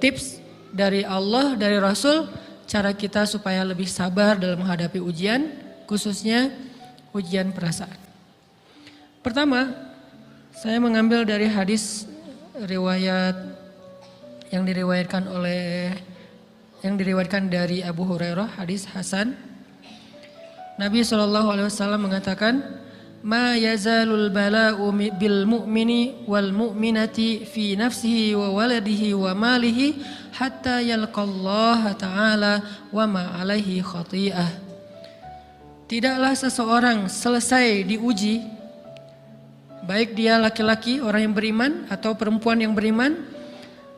tips dari Allah, dari Rasul, cara kita supaya lebih sabar dalam menghadapi ujian, khususnya ujian perasaan. Pertama, saya mengambil dari hadis riwayat yang diriwayatkan dari Abu Hurairah, hadis Hasan. Nabi SAW mengatakan, "Ma yazalul bala'u bil mu'mini wal mu'minati fi nafsihi wa waladihi wa malihi hatta yalqallaha ta'ala wa ma alaihi khati'ah." Tidaklah seseorang selesai diuji, baik dia laki-laki orang yang beriman atau perempuan yang beriman,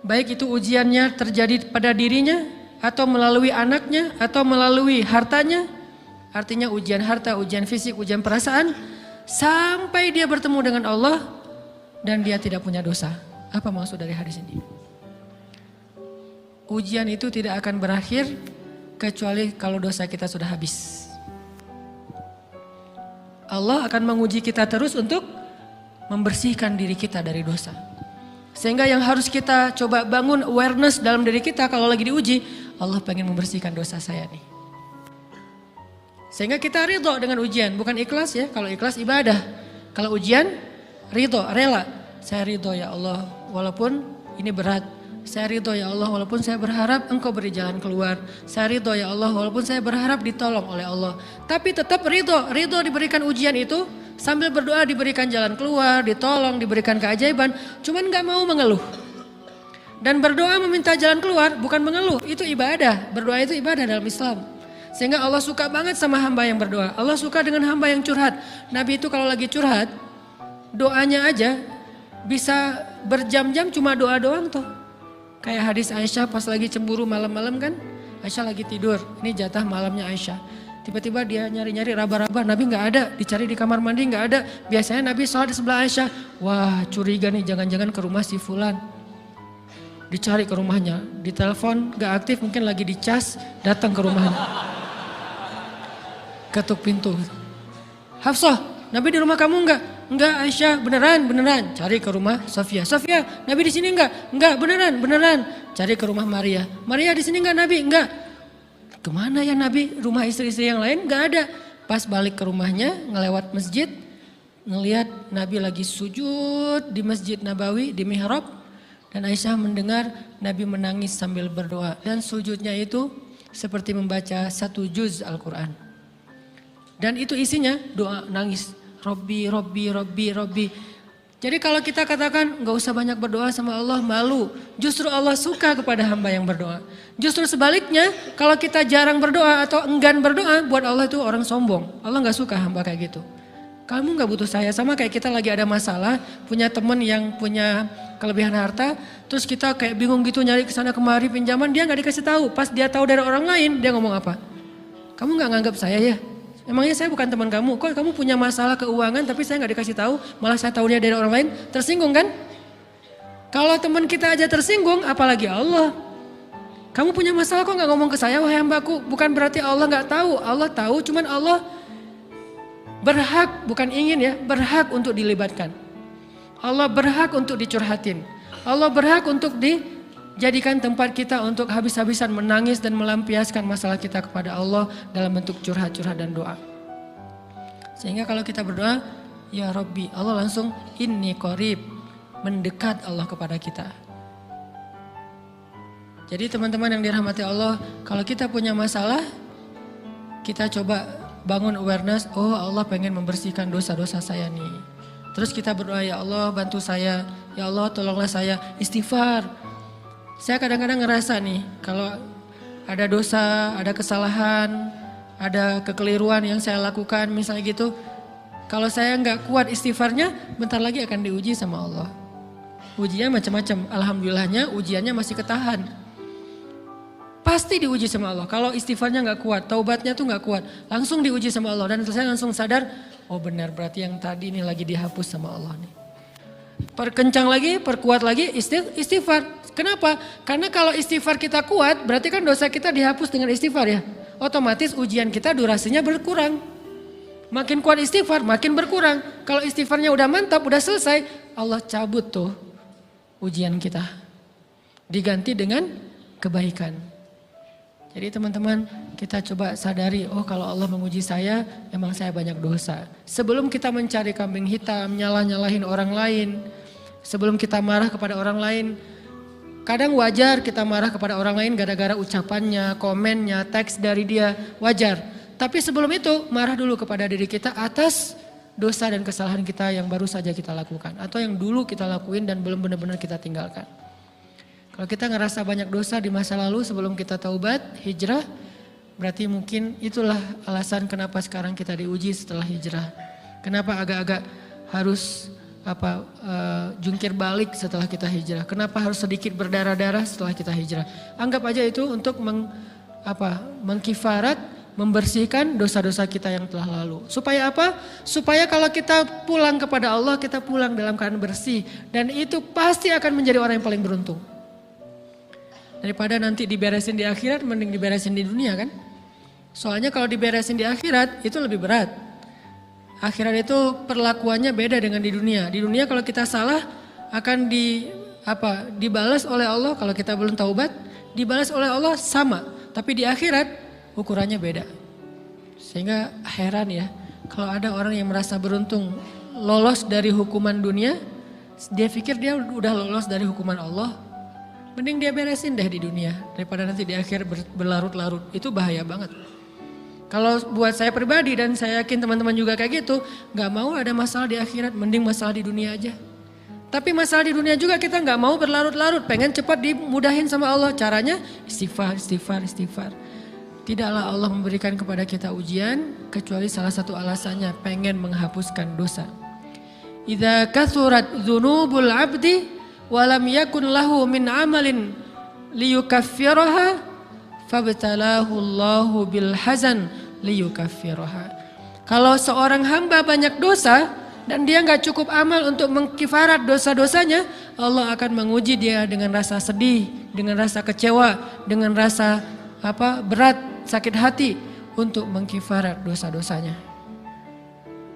baik itu ujiannya terjadi pada dirinya atau melalui anaknya atau melalui hartanya, artinya ujian harta, ujian fisik, ujian perasaan, sampai dia bertemu dengan Allah dan dia tidak punya dosa. Apa maksud dari hadis ini? Ujian itu tidak akan berakhir kecuali kalau dosa kita sudah habis. Allah akan menguji kita terus untuk membersihkan diri kita dari dosa. Sehingga yang harus kita coba bangun awareness dalam diri kita kalau lagi diuji, Allah pengen membersihkan dosa saya nih. Sehingga kita ridho dengan ujian, bukan ikhlas ya. Kalau ikhlas ibadah, kalau ujian ridho, rela. Saya ridho ya Allah walaupun ini berat. Saya ridho ya Allah walaupun saya berharap Engkau beri jalan keluar. Saya ridho ya Allah walaupun saya berharap ditolong oleh Allah. Tapi tetap ridho diberikan ujian itu sambil berdoa diberikan jalan keluar, ditolong, diberikan keajaiban. Cuman gak mau mengeluh. Dan berdoa meminta jalan keluar bukan mengeluh, itu ibadah. Berdoa itu ibadah dalam Islam. Sehingga Allah suka banget sama hamba yang berdoa. Allah suka dengan hamba yang curhat. Nabi itu kalau lagi curhat, doanya aja bisa berjam-jam cuma doa doang tuh. Kayak hadis Aisyah pas lagi cemburu malam-malam kan. Aisyah lagi tidur, ini jatah malamnya Aisyah. Tiba-tiba dia nyari-nyari raba-raba, Nabi gak ada. Dicari di kamar mandi gak ada. Biasanya Nabi sholat di sebelah Aisyah. Wah curiga nih, jangan-jangan ke rumah si fulan. Dicari ke rumahnya, ditelepon gak aktif, mungkin lagi dicas, datang ke rumahnya. Ketuk pintu. Hafsah, Nabi di rumah kamu enggak? Enggak Aisyah, beneran. Cari ke rumah Sofia. Sofia, Nabi di sini enggak? Enggak, beneran. Cari ke rumah Maria. Maria di sini enggak Nabi? Enggak. Kemana ya Nabi? Rumah istri-istri yang lain enggak ada. Pas balik ke rumahnya, ngelewat masjid, ngelihat Nabi lagi sujud di Masjid Nabawi, di mihrab. Dan Aisyah mendengar Nabi menangis sambil berdoa. Dan sujudnya itu seperti membaca 1 juz Al-Quran. Dan itu isinya doa nangis. Robbi. Jadi kalau kita katakan gak usah banyak berdoa sama Allah, malu. Justru Allah suka kepada hamba yang berdoa. Justru sebaliknya kalau kita jarang berdoa atau enggan berdoa, buat Allah itu orang sombong. Allah gak suka hamba kayak gitu. Kamu gak butuh saya, sama kayak kita lagi ada masalah, punya teman yang punya kelebihan harta, terus kita kayak bingung gitu nyari kesana kemari pinjaman, dia gak dikasih tahu. Pas dia tahu dari orang lain, dia ngomong apa? Kamu gak nganggap saya ya? Emangnya saya bukan teman kamu? Kok kamu punya masalah keuangan tapi saya gak dikasih tahu, malah saya tahunya dari orang lain? Tersinggung kan? Kalau teman kita aja tersinggung, apalagi Allah. Kamu punya masalah kok gak ngomong ke saya, wahai hambaku? Bukan berarti Allah gak tahu, Allah tahu, cuman Allah berhak, bukan ingin ya, berhak untuk dilibatkan. Allah berhak untuk dicurhatin. Allah berhak untuk dijadikan tempat kita untuk habis-habisan menangis dan melampiaskan masalah kita kepada Allah dalam bentuk curhat-curhat dan doa. Sehingga kalau kita berdoa, ya Rabbi, Allah langsung inni qarib, mendekat Allah kepada kita. Jadi teman-teman yang dirahmati Allah, kalau kita punya masalah, kita coba bangun awareness, oh Allah pengen membersihkan dosa-dosa saya nih. Terus kita berdoa, ya Allah bantu saya, ya Allah tolonglah saya, istighfar. Saya kadang-kadang ngerasa nih, kalau ada dosa, ada kesalahan, ada kekeliruan yang saya lakukan misalnya gitu. Kalau saya nggak kuat istighfarnya, bentar lagi akan diuji sama Allah. Ujinya macam-macam, alhamdulillahnya ujiannya masih ketahan. Pasti diuji sama Allah. Kalau istighfarnya nggak kuat, taubatnya tuh nggak kuat, langsung diuji sama Allah. Dan saya langsung sadar, oh benar berarti yang tadi ini lagi dihapus sama Allah nih. Perkencang lagi, perkuat lagi istighfar. Kenapa? Karena kalau istighfar kita kuat, berarti kan dosa kita dihapus dengan istighfar ya. Otomatis ujian kita durasinya berkurang. Makin kuat istighfar, makin berkurang. Kalau istighfarnya udah mantap, udah selesai, Allah cabut tuh ujian kita. diganti dengan kebaikan. Jadi teman-teman, kita coba sadari, oh kalau Allah menguji saya, emang saya banyak dosa. Sebelum kita mencari kambing hitam, nyalah-nyalahin orang lain, sebelum kita marah kepada orang lain, kadang wajar kita marah kepada orang lain gara-gara ucapannya, komennya, teks dari dia, wajar. Tapi sebelum itu, marah dulu kepada diri kita atas dosa dan kesalahan kita yang baru saja kita lakukan. Atau yang dulu kita lakuin dan belum benar-benar kita tinggalkan. Kalau kita ngerasa banyak dosa di masa lalu sebelum kita taubat, hijrah, berarti mungkin itulah alasan kenapa sekarang kita diuji setelah hijrah. Kenapa agak-agak harus jungkir balik setelah kita hijrah. Kenapa harus sedikit berdarah-darah setelah kita hijrah. Anggap aja itu untuk mengkifarat, membersihkan dosa-dosa kita yang telah lalu. Supaya apa? Supaya kalau kita pulang kepada Allah, kita pulang dalam keadaan bersih. Dan itu pasti akan menjadi orang yang paling beruntung. Daripada nanti diberesin di akhirat, mending diberesin di dunia kan. Soalnya kalau diberesin di akhirat itu lebih berat. Akhirat itu perlakuannya beda dengan di dunia. Di dunia kalau kita salah akan dibalas oleh Allah. Kalau kita belum taubat, dibalas oleh Allah sama. Tapi di akhirat ukurannya beda. Sehingga heran ya, kalau ada orang yang merasa beruntung lolos dari hukuman dunia, dia pikir dia udah lolos dari hukuman Allah. Mending dia beresin deh di dunia daripada nanti di akhir berlarut-larut. Itu bahaya banget. Kalau buat saya pribadi dan saya yakin teman-teman juga kayak gitu, gak mau ada masalah di akhirat, mending masalah di dunia aja. Tapi masalah di dunia juga kita gak mau berlarut-larut, pengen cepat dimudahin sama Allah. Caranya istighfar. Tidaklah Allah memberikan kepada kita ujian kecuali salah satu alasannya pengen menghapuskan dosa. Idza kathurat dzunubul 'abdi walam yakun lahu min amalin liyukaffiraha fabtalahu Allahu bil hazan liyukaffiraha. Kalau seorang hamba banyak dosa dan dia nggak cukup amal untuk mengkifarat dosa-dosanya, Allah akan menguji dia dengan rasa sedih, dengan rasa kecewa, dengan rasa berat, sakit hati untuk mengkifarat dosa-dosanya.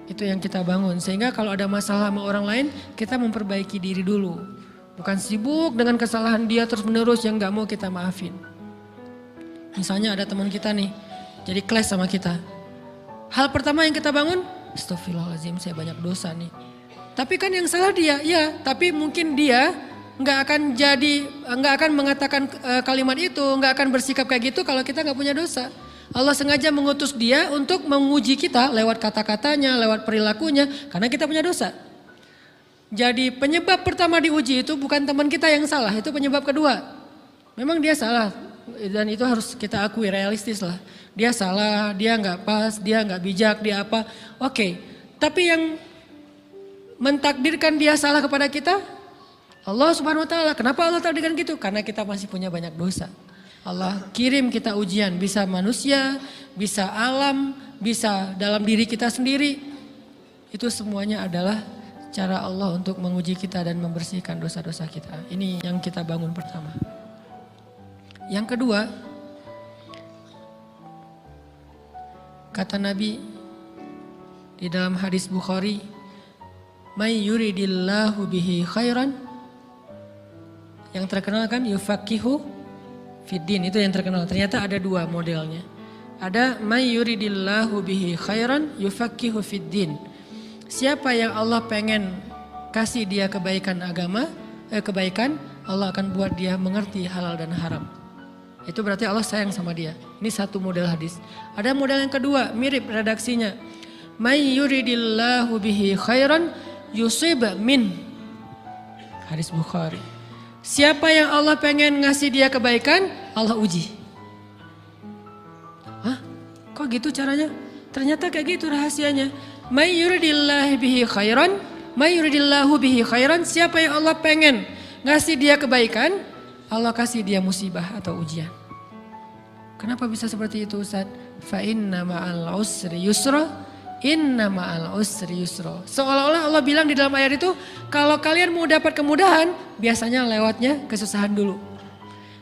Itu yang kita bangun, sehingga kalau ada masalah sama orang lain, kita memperbaiki diri dulu. Bukan sibuk dengan kesalahan dia terus menerus yang gak mau kita maafin. Misalnya ada teman kita nih, jadi clash sama kita. Hal pertama yang kita bangun, astagfirullahaladzim saya banyak dosa nih. Tapi kan yang salah dia, ya tapi mungkin dia gak akan mengatakan kalimat itu, gak akan bersikap kayak gitu kalau kita gak punya dosa. Allah sengaja mengutus dia untuk menguji kita lewat kata-katanya, lewat perilakunya, karena kita punya dosa. Jadi penyebab pertama diuji itu bukan teman kita yang salah, itu penyebab kedua. Memang dia salah dan itu harus kita akui, realistis lah. Dia salah, dia nggak pas, dia nggak bijak, dia apa. Oke, tapi yang mentakdirkan dia salah kepada kita, Allah Subhanahu Wa Taala. Kenapa Allah takdirkan gitu? Karena kita masih punya banyak dosa. Allah kirim kita ujian, bisa manusia, bisa alam, bisa dalam diri kita sendiri. Itu semuanya adalah cara Allah untuk menguji kita dan membersihkan dosa-dosa kita. Ini yang kita bangun pertama. Yang kedua, kata Nabi di dalam hadis Bukhari, "May yuridillahu bihi khairan." Yang terkenal kan yufaqihu fiddin, itu yang terkenal. Ternyata ada dua modelnya. Ada may yuridillahu bihi khairan yufaqihu fiddin. Siapa yang Allah pengen kasih dia kebaikan kebaikan, Allah akan buat dia mengerti halal dan haram. Itu berarti Allah sayang sama dia. Ini satu model hadis. Ada model yang kedua, mirip redaksinya. May yuridillahu bihi khairan yusib min. Hadis Bukhari. Siapa yang Allah pengen ngasih dia kebaikan, Allah uji. Hah? Kok gitu caranya? Ternyata kayak gitu rahasianya. May yuridillahu bihi khairan, may yuridillahu bihi khairan, siapa yang Allah pengen ngasih dia kebaikan, Allah kasih dia musibah atau ujian. Kenapa bisa seperti itu Ustaz? Fa inna ma'al usri yusra, inna ma'al usri yusra. Seolah-olah Allah bilang di dalam ayat itu, kalau kalian mau dapat kemudahan, biasanya lewatnya kesusahan dulu.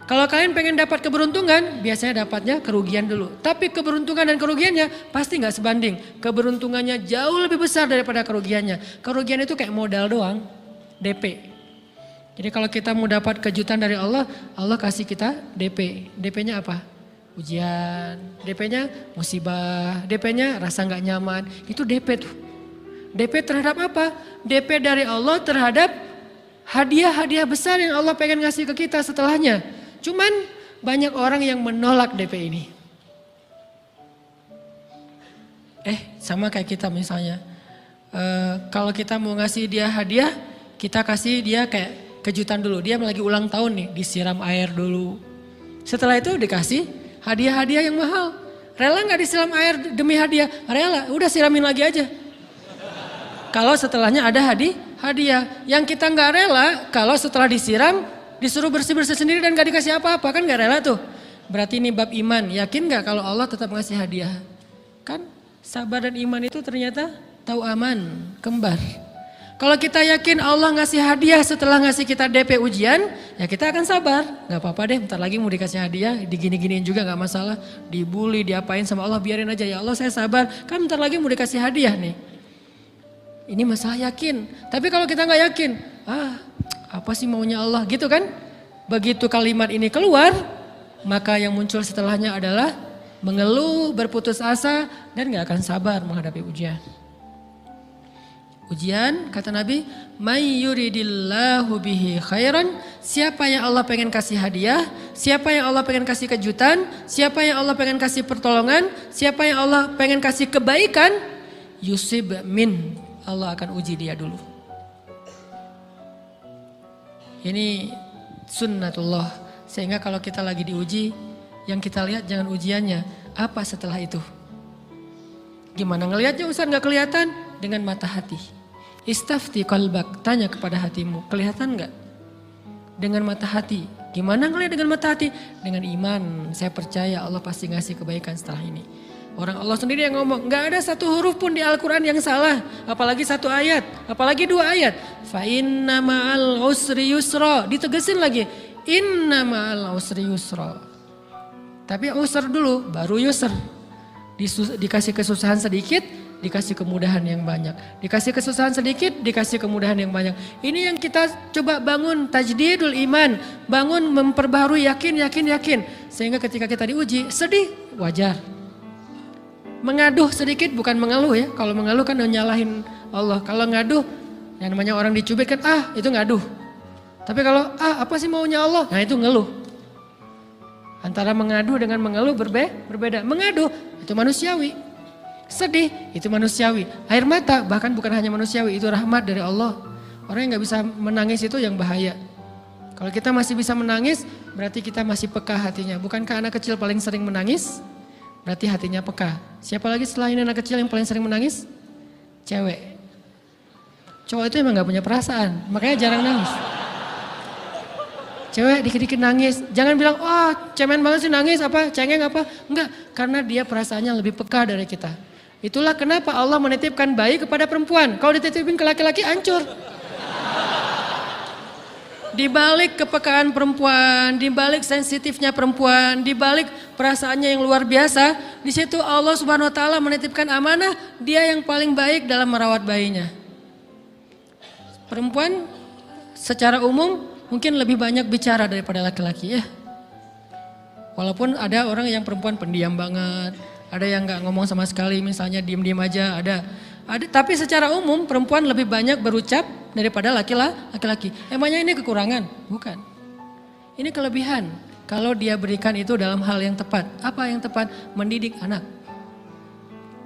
Kalau kalian pengen dapat keberuntungan, biasanya dapatnya kerugian dulu. Tapi keberuntungan dan kerugiannya pasti gak sebanding. Keberuntungannya jauh lebih besar daripada kerugiannya. Kerugian itu kayak modal doang, DP. Jadi kalau kita mau dapat kejutan dari Allah, Allah kasih kita DP. DP-nya apa? Ujian. DP-nya musibah. DP-nya rasa nggak nyaman. Itu DP tuh. DP terhadap apa? DP dari Allah terhadap hadiah-hadiah besar yang Allah pengen ngasih ke kita setelahnya. Cuman banyak orang yang menolak DP ini. Sama kayak kita misalnya. Kalau kita mau ngasih dia hadiah, kita kasih dia kayak kejutan dulu. Dia lagi ulang tahun nih, disiram air dulu. Setelah itu dikasih hadiah-hadiah yang mahal. Rela gak disiram air demi hadiah? Rela, udah siramin lagi aja. Kalau setelahnya ada hadiah. Yang kita gak rela, kalau setelah disiram, disuruh bersih-bersih sendiri dan gak dikasih apa-apa. Kan gak rela tuh. Berarti ini bab iman. Yakin gak kalau Allah tetap ngasih hadiah? Kan sabar dan iman itu ternyata tahu aman, kembar. Kalau kita yakin Allah ngasih hadiah setelah ngasih kita DP ujian, ya kita akan sabar. Gak apa-apa deh, bentar lagi mau dikasih hadiah, digini-giniin juga gak masalah. Dibully, diapain sama Allah, biarin aja. Ya Allah saya sabar, kan bentar lagi mau dikasih hadiah nih. Ini masalah yakin. Tapi kalau kita gak yakin, apa sih maunya Allah gitu kan. Begitu kalimat ini keluar, maka yang muncul setelahnya adalah mengeluh, berputus asa, dan gak akan sabar menghadapi ujian. Ujian, kata Nabi, may yuridillahu bihi khairan, siapa yang Allah pengen kasih hadiah, siapa yang Allah pengen kasih kejutan, siapa yang Allah pengen kasih pertolongan, siapa yang Allah pengen kasih kebaikan, yusib min, Allah akan uji dia dulu. Ini sunnatullah, sehingga kalau kita lagi diuji, yang kita lihat jangan ujiannya, apa setelah itu. Gimana ngelihatnya Ustaz gak kelihatan? Dengan mata hati. Istafti qalbak, tanya kepada hatimu, kelihatan gak? Dengan mata hati. Gimana ngelihat dengan mata hati? Dengan iman, saya percaya Allah pasti ngasih kebaikan setelah ini. Orang Allah sendiri yang ngomong, gak ada satu huruf pun di Al-Quran yang salah. Apalagi satu ayat, apalagi 2 ayat. Fa inna ma'al usri yusra, ditegesin lagi. Inna ma'al usri yusra. Tapi usr dulu, baru yusr. Dikasih kesusahan sedikit, dikasih kemudahan yang banyak. Dikasih kesusahan sedikit, dikasih kemudahan yang banyak. Ini yang kita coba bangun tajdidul iman. Bangun memperbarui yakin. Sehingga ketika kita diuji, sedih, wajar. Mengaduh sedikit bukan mengeluh ya. Kalau mengeluh kan nyalahin Allah. Kalau ngaduh, yang namanya orang dicubit kan, itu ngaduh. Tapi kalau, apa sih maunya Allah? Nah itu ngeluh. Antara mengadu dengan mengeluh berbeda. Mengadu itu manusiawi. Sedih itu manusiawi. Air mata bahkan bukan hanya manusiawi, itu rahmat dari Allah. Orang yang gak bisa menangis itu yang bahaya. Kalau kita masih bisa menangis, berarti kita masih peka hatinya. Bukankah anak kecil paling sering menangis? Berarti hatinya peka. Siapa lagi selain anak kecil yang paling sering menangis? Cewek. Cowok itu emang gak punya perasaan, makanya jarang nangis. Cewek dikit-dikit nangis, jangan bilang, cemen banget sih nangis apa, cengeng apa. Enggak, karena dia perasaannya lebih peka dari kita. Itulah kenapa Allah menitipkan bayi kepada perempuan. Kalau dititipin ke laki-laki hancur. Di balik kepekaan perempuan, di balik sensitifnya perempuan, di balik perasaannya yang luar biasa, di situ Allah Subhanahu wa taala menitipkan amanah, dia yang paling baik dalam merawat bayinya. Perempuan secara umum mungkin lebih banyak bicara daripada laki-laki ya. Walaupun ada orang yang perempuan pendiam banget, ada yang nggak ngomong sama sekali, misalnya diem-diem aja, ada. Tapi secara umum perempuan lebih banyak berucap daripada laki-laki. Emangnya ini kekurangan? Bukan. Ini kelebihan. Kalau dia berikan itu dalam hal yang tepat. Apa yang tepat? Mendidik anak.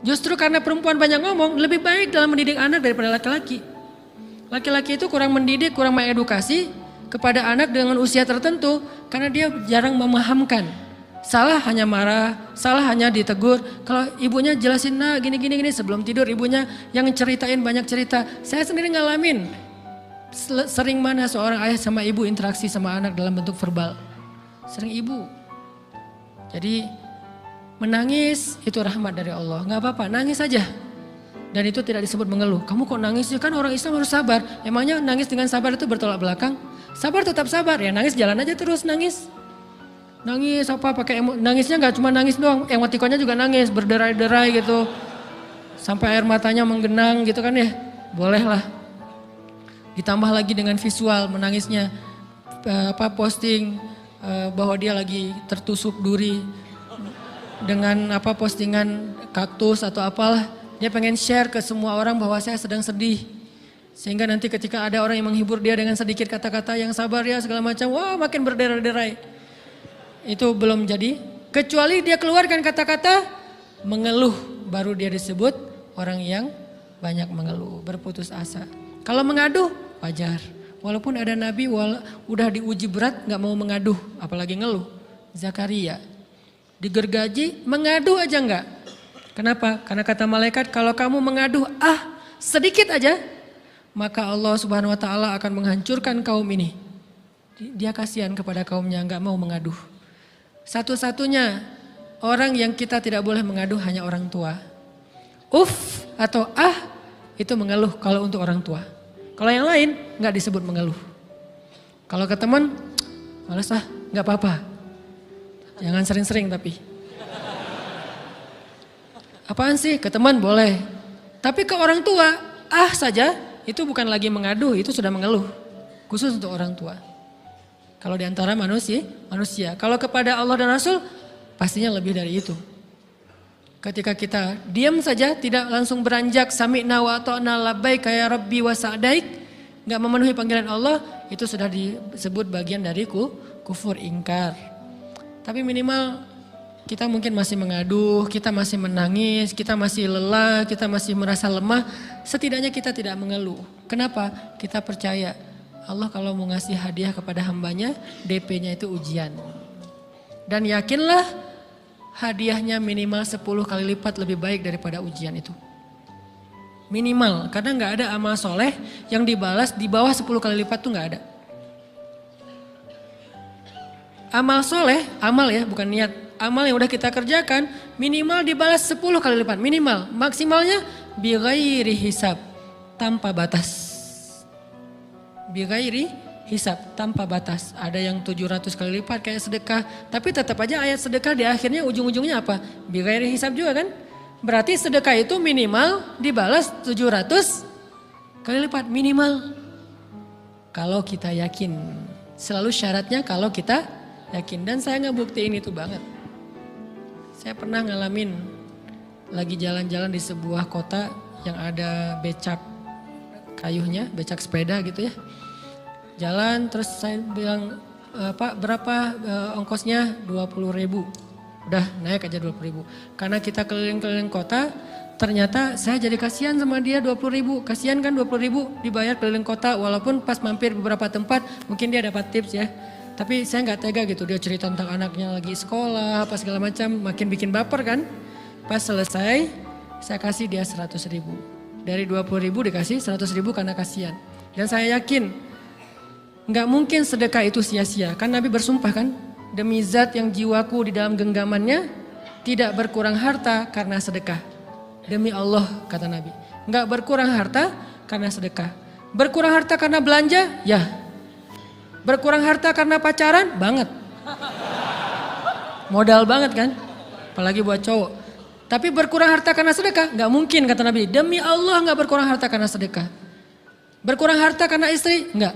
Justru karena perempuan banyak ngomong, lebih baik dalam mendidik anak daripada laki-laki. Laki-laki itu kurang mendidik, kurang mengedukasi kepada anak dengan usia tertentu karena dia jarang memahamkan. Salah hanya marah, salah hanya ditegur. Kalau ibunya jelasin gini sebelum tidur ibunya yang ceritain banyak cerita. Saya sendiri ngalamin sering mana seorang ayah sama ibu interaksi sama anak dalam bentuk verbal. Sering ibu. Jadi menangis itu rahmat dari Allah. Gak apa-apa, nangis aja. Dan itu tidak disebut mengeluh. Kamu kok nangis sih? Kan orang Islam harus sabar. Emangnya nangis dengan sabar itu bertolak belakang? Sabar tetap sabar. Ya nangis jalan aja terus nangis. Nangis nangisnya gak cuma nangis doang. Emotikonnya juga nangis, berderai-derai gitu. Sampai air matanya menggenang gitu kan ya. Boleh lah. Ditambah lagi dengan visual menangisnya, posting bahwa dia lagi tertusuk duri dengan postingan kaktus atau apalah. Dia pengen share ke semua orang bahwa saya sedang sedih. Sehingga nanti ketika ada orang yang menghibur dia dengan sedikit kata-kata yang sabar ya segala macam, wah makin berderai-derai. Itu belum jadi. Kecuali dia keluarkan kata-kata mengeluh, baru dia disebut orang yang banyak mengeluh, berputus asa. Kalau mengaduh wajar. Walaupun ada nabi udah diuji berat gak mau mengaduh, apalagi ngeluh. Zakaria digergaji mengadu aja enggak. Kenapa? Karena kata malaikat kalau kamu mengaduh sedikit aja, maka Allah Subhanahu wa taala akan menghancurkan kaum ini. Dia kasihan kepada kaumnya, enggak mau mengaduh. Satu-satunya orang yang kita tidak boleh mengaduh hanya orang tua. Atau itu mengeluh kalau untuk orang tua. Kalau yang lain enggak disebut mengeluh. Kalau ke teman, malas enggak apa-apa. Jangan sering-sering tapi. Apaan sih? Ke teman boleh. Tapi ke orang tua, saja itu bukan lagi mengadu, itu sudah mengeluh. Khusus untuk orang tua. Kalau di antara manusia. Kalau kepada Allah dan Rasul, pastinya lebih dari itu. Ketika kita diam saja, tidak langsung beranjak sami'na wa ata'na labbaik ya rabbi wa sa'daik, enggak memenuhi panggilan Allah, itu sudah disebut bagian dari kufur ingkar. Tapi minimal kita mungkin masih mengaduh, kita masih menangis, kita masih lelah, kita masih merasa lemah. Setidaknya kita tidak mengeluh. Kenapa? Kita percaya Allah kalau mau ngasih hadiah kepada hambanya, DP-nya itu ujian. Dan yakinlah hadiahnya minimal 10 kali lipat lebih baik daripada ujian itu. Minimal, karena gak ada amal soleh yang dibalas di bawah 10 kali lipat tuh gak ada. Amal soleh, amal ya bukan niat. Amal yang udah kita kerjakan minimal dibalas 10 kali lipat. Minimal, maksimalnya bighairi hisab, tanpa batas. Bighairi hisab, tanpa batas. Ada yang 700 kali lipat kayak sedekah. Tapi tetap aja ayat sedekah di akhirnya ujung-ujungnya apa? Bighairi hisab juga kan? Berarti sedekah itu minimal dibalas 700 kali lipat. Minimal. Kalau kita yakin. Selalu syaratnya kalau kita yakin. Dan saya ngebuktiin itu banget. Saya pernah ngalamin lagi jalan-jalan di sebuah kota yang ada becak kayuhnya, becak sepeda gitu ya. Jalan terus saya bilang, Pak berapa ongkosnya? 20.000. Udah naik aja 20.000. Karena kita keliling-keliling kota, ternyata saya jadi kasihan sama dia 20.000. Kasihan kan 20.000 dibayar keliling kota walaupun pas mampir beberapa tempat mungkin dia dapat tips ya. Tapi saya nggak tega gitu, dia cerita tentang anaknya lagi sekolah, apa segala macam, makin bikin baper kan. Pas selesai, saya kasih dia 100.000. Dari 20.000 dikasih 100.000 karena kasihan. Dan saya yakin, nggak mungkin sedekah itu sia-sia. Kan Nabi bersumpah kan, demi zat yang jiwaku di dalam genggamannya, tidak berkurang harta karena sedekah. Demi Allah kata Nabi, nggak berkurang harta karena sedekah. Berkurang harta karena belanja? Ya. Berkurang harta karena pacaran? Banget. Modal banget kan? Apalagi buat cowok. Tapi berkurang harta karena sedekah? Gak mungkin kata Nabi. Demi Allah gak berkurang harta karena sedekah. Berkurang harta karena istri? Enggak.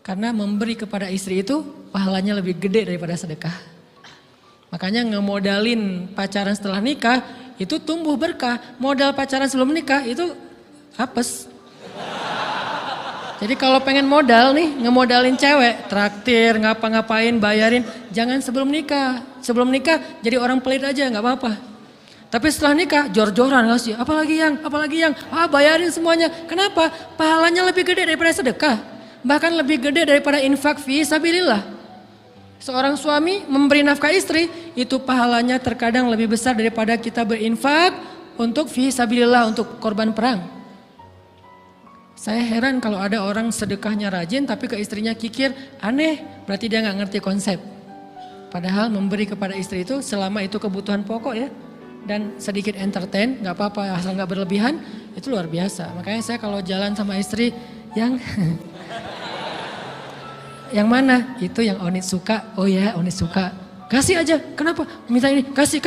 Karena memberi kepada istri itu pahalanya lebih gede daripada sedekah. Makanya ngemodalin pacaran setelah nikah itu tumbuh berkah. Modal pacaran sebelum nikah itu apes. Jadi kalau pengen modal nih, ngemodalin cewek, traktir, ngapa-ngapain, bayarin, jangan sebelum nikah. Sebelum nikah jadi orang pelit aja, nggak apa-apa. Tapi setelah nikah, jor-joran ngasih, apalagi yang, bayarin semuanya. Kenapa? Pahalanya lebih gede daripada sedekah. Bahkan lebih gede daripada infak fi sabilillah. Seorang suami memberi nafkah istri, itu pahalanya terkadang lebih besar daripada kita berinfak untuk fi sabilillah, untuk korban perang. Saya heran kalau ada orang sedekahnya rajin tapi ke istrinya kikir, aneh, berarti dia gak ngerti konsep. Padahal memberi kepada istri itu selama itu kebutuhan pokok ya. Dan sedikit entertain, gak apa-apa asal gak berlebihan, itu luar biasa. Makanya saya kalau jalan sama istri yang yang mana? Itu yang Onit suka, oh ya Onit suka. Kasih aja, kenapa? Minta ini, kasih.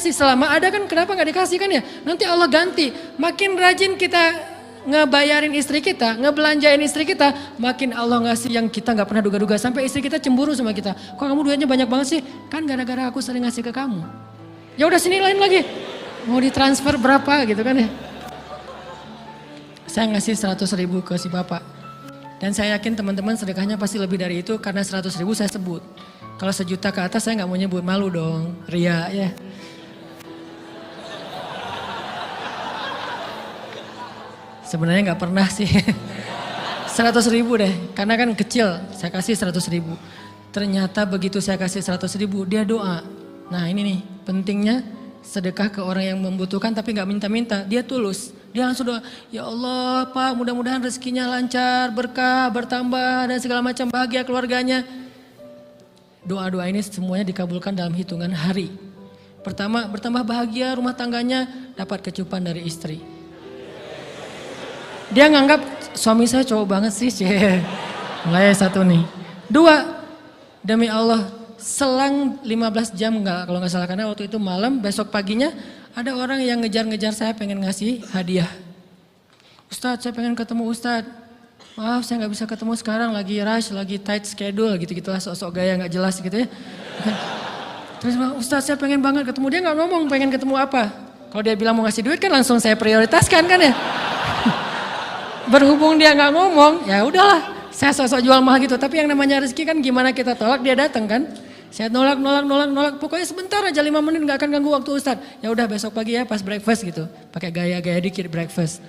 Selama ada kan kenapa gak dikasih kan ya? Nanti Allah ganti, makin rajin kita ngebayarin istri kita, ngebelanjain istri kita, makin Allah ngasih yang kita nggak pernah duga-duga. Sampai istri kita cemburu sama kita. Kok kamu duitnya banyak banget sih? Kan gara-gara aku sering ngasih ke kamu. Ya udah sini lain lagi. Mau ditransfer berapa gitu kan ya. Saya ngasih 100.000 ke si bapak. Dan saya yakin teman-teman sedekahnya pasti lebih dari itu karena 100.000 saya sebut. Kalau 1 juta ke atas saya nggak mau nyebut, malu dong, ria ya. Sebenarnya nggak pernah sih. 100.000 deh, karena kan kecil, saya kasih 100.000. Ternyata begitu saya kasih 100.000, dia doa. Nah ini nih, pentingnya sedekah ke orang yang membutuhkan tapi nggak minta-minta, dia tulus. Dia langsung doa, ya Allah Pak mudah-mudahan rezekinya lancar, berkah, bertambah dan segala macam, bahagia keluarganya. Doa-doa ini semuanya dikabulkan dalam hitungan hari. Pertama, bertambah bahagia rumah tangganya, dapat kecupan dari istri. Dia nganggap suami saya cowok banget sih, mulai 1 nih. 2, demi Allah selang 15 jam enggak kalau nggak salah, karena waktu itu malam, besok paginya ada orang yang ngejar-ngejar saya pengen ngasih hadiah. Ustadz saya pengen ketemu Ustadz, maaf saya nggak bisa ketemu sekarang, lagi rush, lagi tight schedule gitu-gitulah, sok-sok gaya nggak jelas gitu ya. Terus Ustadz saya pengen banget ketemu, dia nggak ngomong pengen ketemu apa. Kalau dia bilang mau ngasih duit kan langsung saya prioritaskan kan ya. Berhubung dia nggak ngomong, ya udahlah, saya sosok jual mahal gitu. Tapi yang namanya rezeki kan gimana kita tolak, dia datang kan. Saya nolak, pokoknya sebentar aja 5 menit nggak akan ganggu waktu Ustadz. Ya udah besok pagi ya pas breakfast gitu, pakai gaya-gaya dikit breakfast.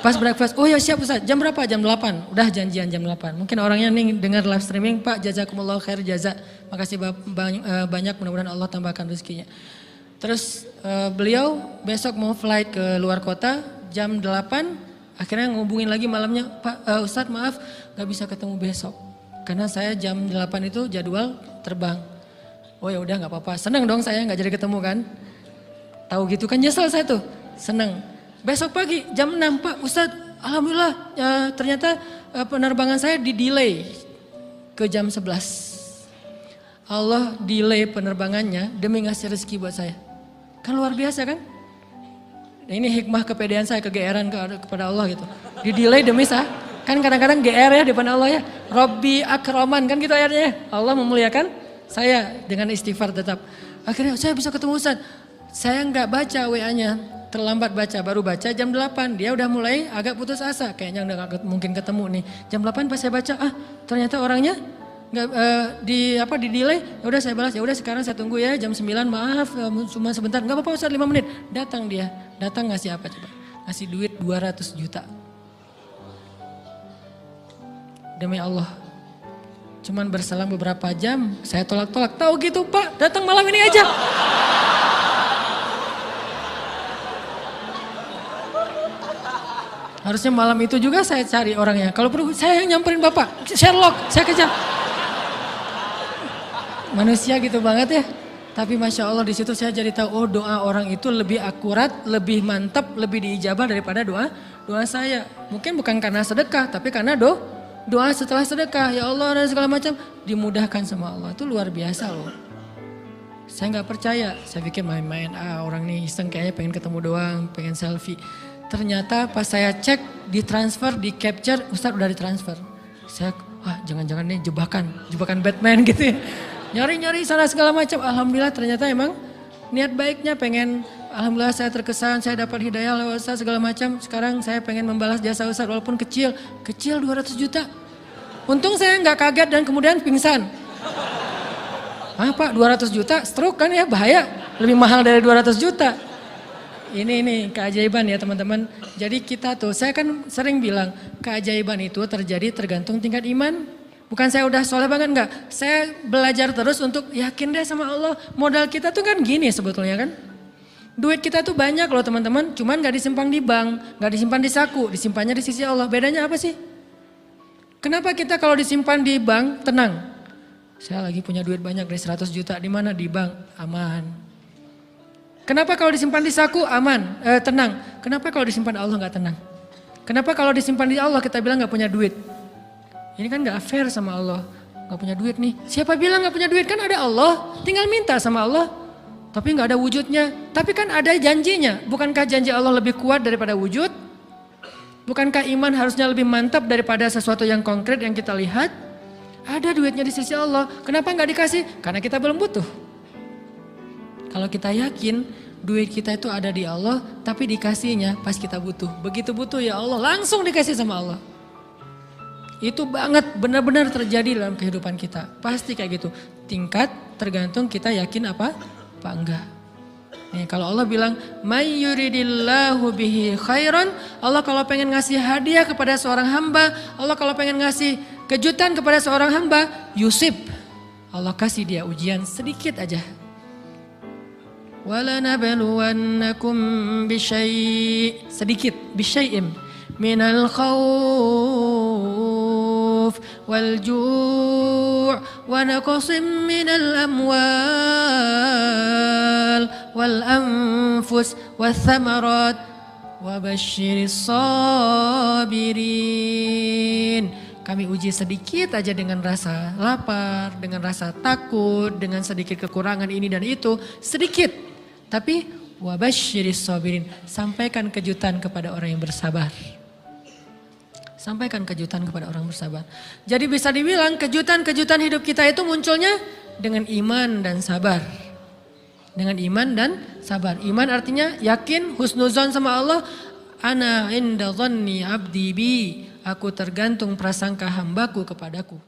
Pas breakfast, oh ya siap Ustadz, jam berapa? Jam 8, udah janjian jam 8. Mungkin orangnya nih dengar live streaming, Pak jazakumullah khair jaza. Makasih banyak, mudah-mudahan Allah tambahkan rezekinya. Terus beliau besok mau flight ke luar kota jam 8. Akhirnya ngubungin lagi malamnya, Pak Ustadz maaf gak bisa ketemu besok. Karena saya jam 8 itu jadwal terbang. Oh ya udah gak apa-apa, seneng dong saya gak jadi ketemu kan. Tahu gitu kan nyesel saya tuh, seneng. Besok pagi jam 6, Pak Ustadz alhamdulillah ternyata penerbangan saya di delay ke jam 11. Allah delay penerbangannya demi ngasih rezeki buat saya. Kan luar biasa kan. Ini hikmah kepedean saya, kegeeran kepada Allah gitu. Di delay demi saya. Kan kadang-kadang GR ya di depan Allah ya. Robbi akroman kan gitu ayatnya. Allah memuliakan saya dengan istighfar tetap. Akhirnya saya bisa ketemu Ustadz. Saya nggak baca WA-nya. Terlambat baca, baru baca jam 8. Dia udah mulai agak putus asa. Kayaknya udah gak mungkin ketemu nih. Jam 8 pas saya baca, ternyata orangnya nggak di delay. Ya udah saya balas, ya udah sekarang saya tunggu ya jam 9, maaf cuma sebentar. Nggak apa-apa Ustadz 5 menit. Datang dia. Datang ngasih apa coba? Ngasih duit 200 juta. Demi Allah. Cuman berselang beberapa jam, saya tolak-tolak. Tahu gitu Pak, datang malam ini aja. Harusnya malam itu juga saya cari orangnya. Kalau perlu saya yang nyamperin Bapak. Sherlock, saya kejar. Manusia gitu banget ya. Tapi Masya Allah di situ saya jadi tahu, oh doa orang itu lebih akurat, lebih mantap, lebih diijabah daripada doa saya. Mungkin bukan karena sedekah, tapi karena doa setelah sedekah. Ya Allah dan segala macam dimudahkan sama Allah. Itu luar biasa loh. Saya nggak percaya, saya pikir main-main, orang nih iseng kayaknya pengen ketemu doang, pengen selfie. Ternyata pas saya cek, ditransfer, di capture, Ustadz udah ditransfer. Saya, jangan-jangan nih jebakan Batman gitu ya. Nyari-nyari sana segala macam, alhamdulillah ternyata emang niat baiknya pengen, alhamdulillah saya terkesan, saya dapat hidayah lewat Ustadz segala macam. Sekarang saya pengen membalas jasa Ustadz walaupun kecil 200 juta. Untung saya nggak kaget dan kemudian pingsan. Pak 200 juta stroke kan ya, bahaya, lebih mahal dari 200 juta. Ini keajaiban ya teman-teman. Jadi kita tuh, saya kan sering bilang keajaiban itu terjadi tergantung tingkat iman. Bukan saya udah soleh banget enggak. Saya belajar terus untuk yakin deh sama Allah. Modal kita tuh kan gini sebetulnya kan. Duit kita tuh banyak loh teman-teman. Cuman gak disimpan di bank, gak disimpan di saku. Disimpannya di sisi Allah. Bedanya apa sih? Kenapa kita kalau disimpan di bank tenang? Saya lagi punya duit banyak dari 100 juta. Di mana? Di bank. Aman. Kenapa kalau disimpan di saku? Aman. Tenang. Kenapa kalau disimpan Allah gak tenang? Kenapa kalau disimpan di Allah kita bilang gak punya duit? Ini kan gak fair sama Allah. Gak punya duit nih. Siapa bilang gak punya duit? Kan ada Allah. Tinggal minta sama Allah. Tapi gak ada wujudnya. Tapi kan ada janjinya. Bukankah janji Allah lebih kuat daripada wujud? Bukankah iman harusnya lebih mantap daripada sesuatu yang konkret yang kita lihat? Ada duitnya di sisi Allah, kenapa nggak dikasih? Karena kita belum butuh. Kalau kita yakin duit kita itu ada di Allah, tapi dikasihnya pas kita butuh. Begitu butuh ya Allah, langsung dikasih sama Allah. Itu banget benar-benar terjadi dalam kehidupan kita. Pasti kayak gitu. Tingkat tergantung kita yakin apa enggak. Nih, kalau Allah bilang, "May yuridillahu bihi khairan", Allah kalau pengen ngasih hadiah kepada seorang hamba, Allah kalau pengen ngasih kejutan kepada seorang hamba, yusib. Allah kasih dia ujian sedikit aja. وَلَنَبْلُوَنَّكُمْ بِشَيْءٍ sedikit, bisyai'im minal khawf wal ju' wa naqsim minal amwal wal anfus wath thamarat wa basyiris sabirin. Kami uji sedikit aja dengan rasa lapar, dengan rasa takut, dengan sedikit kekurangan ini dan itu, sedikit. Tapi wabasyiris sabirin, sampaikan kejutan kepada orang yang bersabar. Sampaikan kejutan kepada orang bersabar. Jadi bisa dibilang kejutan-kejutan hidup kita itu munculnya dengan iman dan sabar. Dengan iman dan sabar. Iman artinya yakin, husnuzon sama Allah. Ana inda dhanni abdi bi. Aku tergantung prasangka hambaku kepadaku.